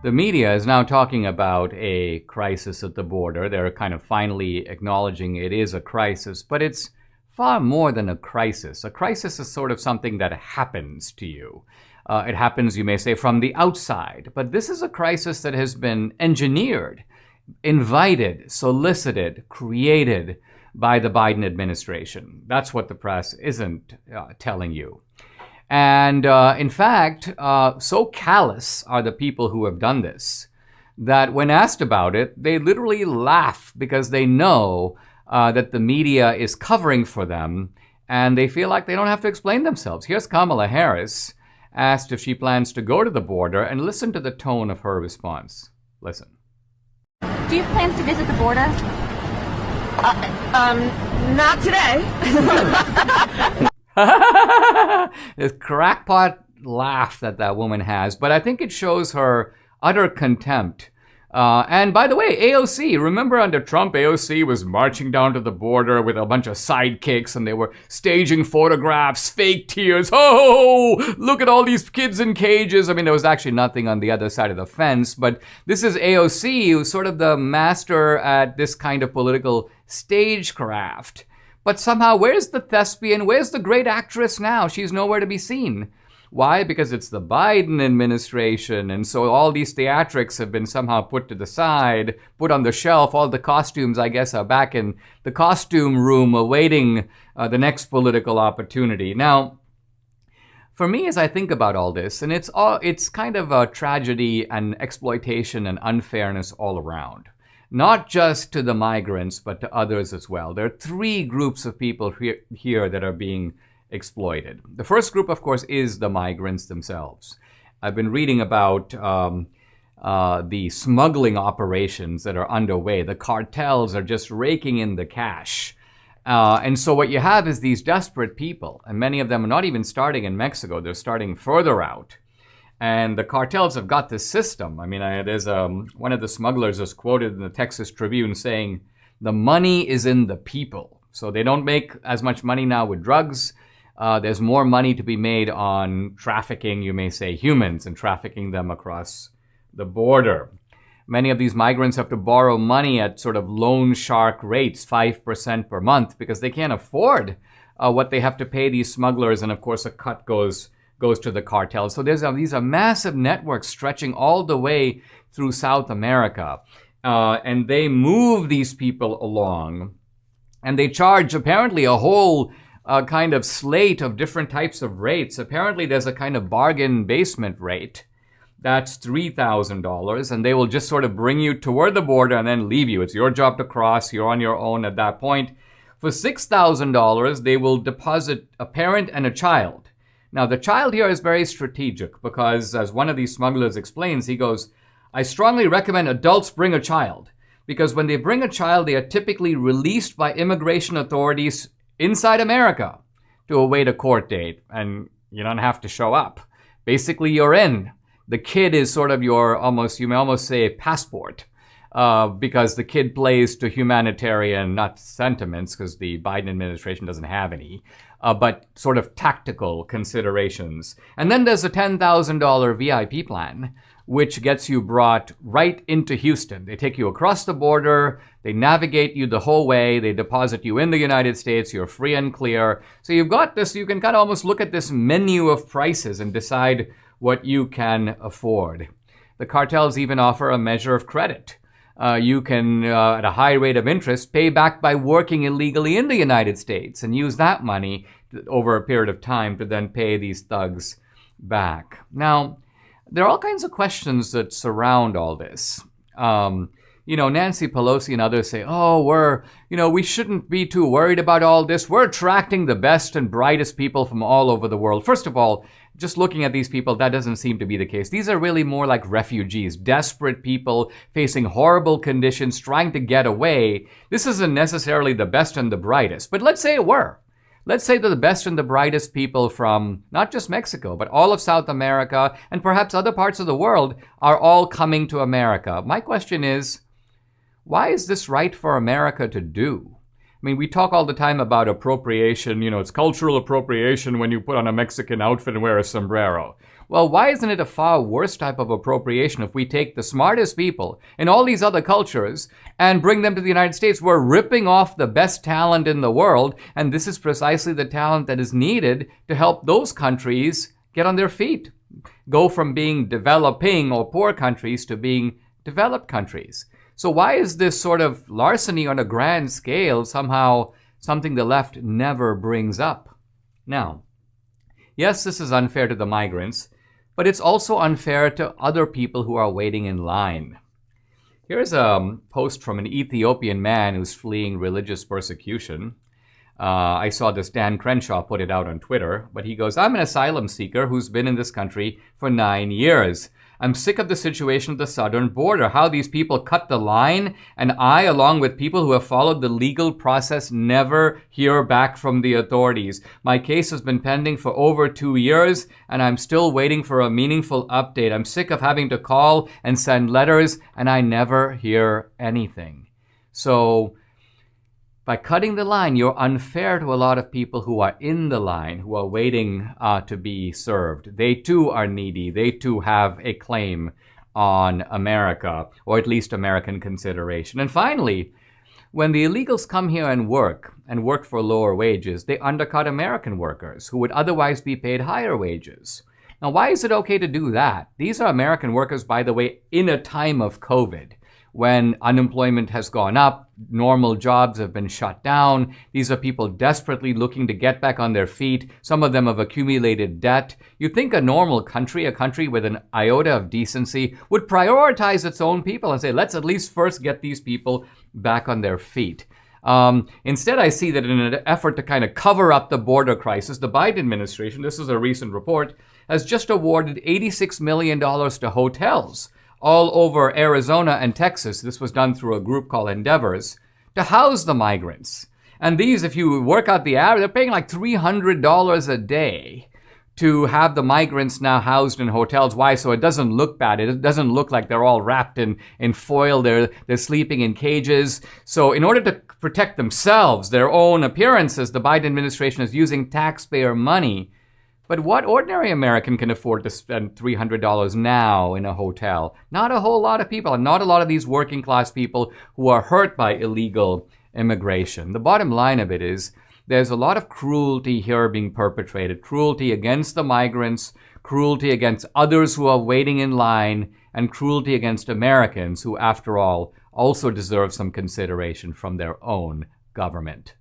The media is now talking about a crisis at the border. They're kind of finally acknowledging it is a crisis, but it's far more than a crisis. A crisis is sort of something that happens to you. It happens, you may say, from the outside. But this is a crisis that has been engineered, invited, solicited, created by the Biden administration. That's what the press isn't telling you. And in fact, so callous are the people who have done this that when asked about it, they literally laugh because they know that the media is covering for them and they feel like they don't have to explain themselves. Here's Kamala Harris asked if she plans to go to the border, and listen to the tone of her response. Listen. Do you have plans to visit the border? Not today. This crackpot laugh that woman has, but I think it shows her utter contempt. And by the way, AOC, remember under Trump, AOC was marching down to the border with a bunch of sidekicks and they were staging photographs, fake tears. Oh, look at all these kids in cages. I mean, there was actually nothing on the other side of the fence, but this is AOC, who's sort of the master at this kind of political stagecraft. But somehow, where's the thespian? Where's the great actress now? She's nowhere to be seen. Why? Because it's the Biden administration, and so all these theatrics have been somehow put to the side, put on the shelf. All the costumes, I guess, are back in the costume room awaiting the next political opportunity. Now, for me, as I think about all this, and it's kind of a tragedy and exploitation and unfairness all around. Not just to the migrants, but to others as well. There are three groups of people here that are being exploited. The first group, of course, is the migrants themselves. I've been reading about the smuggling operations that are underway. The cartels are just raking in the cash. And so what you have is these desperate people, and many of them are not even starting in Mexico. They're starting further out. And the cartels have got this system. I mean, there's one of the smugglers is quoted in the Texas Tribune saying, the money is in the people. So they don't make as much money now with drugs. There's more money to be made on trafficking, you may say, humans and trafficking them across the border. Many of these migrants have to borrow money at sort of loan shark rates, 5% per month, because they can't afford what they have to pay these smugglers. And of course, a cut goes to the cartels. So these are massive networks stretching all the way through South America. And they move these people along. And they charge apparently a whole kind of slate of different types of rates. Apparently there's a kind of bargain basement rate. That's $3,000. And they will just sort of bring you toward the border and then leave you. It's your job to cross. You're on your own at that point. For $6,000, they will deposit a parent and a child. Now, the child here is very strategic because, as one of these smugglers explains, he goes, I strongly recommend adults bring a child because when they bring a child, they are typically released by immigration authorities inside America to await a court date, and you don't have to show up. Basically, you're in. The kid is sort of your you may almost say, passport, because the kid plays to humanitarian, not sentiments, because the Biden administration doesn't have any, but sort of tactical considerations. And then there's a $10,000 VIP plan, which gets you brought right into Houston. They take you across the border, they navigate you the whole way, they deposit you in the United States, you're free and clear. So you've got this, you can kind of almost look at this menu of prices and decide what you can afford. The cartels even offer a measure of credit. You can, at a high rate of interest, pay back by working illegally in the United States and use that money over a period of time to then pay these thugs back. Now, there are all kinds of questions that surround all this. Nancy Pelosi and others say, we shouldn't be too worried about all this. We're attracting the best and brightest people from all over the world. First of all, just looking at these people, that doesn't seem to be the case. These are really more like refugees, desperate people facing horrible conditions, trying to get away. This isn't necessarily the best and the brightest, but let's say it were. Let's say that the best and the brightest people from not just Mexico, but all of South America and perhaps other parts of the world are all coming to America. My question is, why is this right for America to do? I mean, we talk all the time about appropriation. It's cultural appropriation when you put on a Mexican outfit and wear a sombrero. Well, why isn't it a far worse type of appropriation if we take the smartest people in all these other cultures and bring them to the United States? We're ripping off the best talent in the world, and this is precisely the talent that is needed to help those countries get on their feet, go from being developing or poor countries to being developed countries. So why is this sort of larceny on a grand scale somehow something the left never brings up? Now, yes, this is unfair to the migrants, but it's also unfair to other people who are waiting in line. Here's a post from an Ethiopian man who's fleeing religious persecution. I saw this Dan Crenshaw put it out on Twitter, but he goes, "I'm an asylum seeker who's been in this country for 9 years. I'm sick of the situation at the southern border, how these people cut the line, and I, along with people who have followed the legal process, never hear back from the authorities. My case has been pending for over 2 years, and I'm still waiting for a meaningful update. I'm sick of having to call and send letters, and I never hear anything." So, by cutting the line, you're unfair to a lot of people who are in the line, who are waiting to be served. They too are needy. They too have a claim on America, or at least American consideration. And finally, when the illegals come here and work for lower wages, they undercut American workers who would otherwise be paid higher wages. Now, why is it okay to do that? These are American workers, by the way, in a time of COVID, when unemployment has gone up, normal jobs have been shut down. These are people desperately looking to get back on their feet. Some of them have accumulated debt. You'd think a normal country, a country with an iota of decency, would prioritize its own people and say, let's at least first get these people back on their feet. Instead, I see that in an effort to kind of cover up the border crisis, the Biden administration, this is a recent report, has just awarded $86 million to hotels all over Arizona and Texas. This was done through a group called Endeavors, to house the migrants. And these, if you work out the average, they're paying like $300 a day to have the migrants now housed in hotels. Why? So it doesn't look bad. It doesn't look like they're all wrapped in foil. They're sleeping in cages. So in order to protect themselves, their own appearances, the Biden administration is using taxpayer money. But what ordinary American can afford to spend $300 now in a hotel? Not a whole lot of people, and not a lot of these working class people who are hurt by illegal immigration. The bottom line of it is there's a lot of cruelty here being perpetrated. Cruelty against the migrants, cruelty against others who are waiting in line, and cruelty against Americans who, after all, also deserve some consideration from their own government.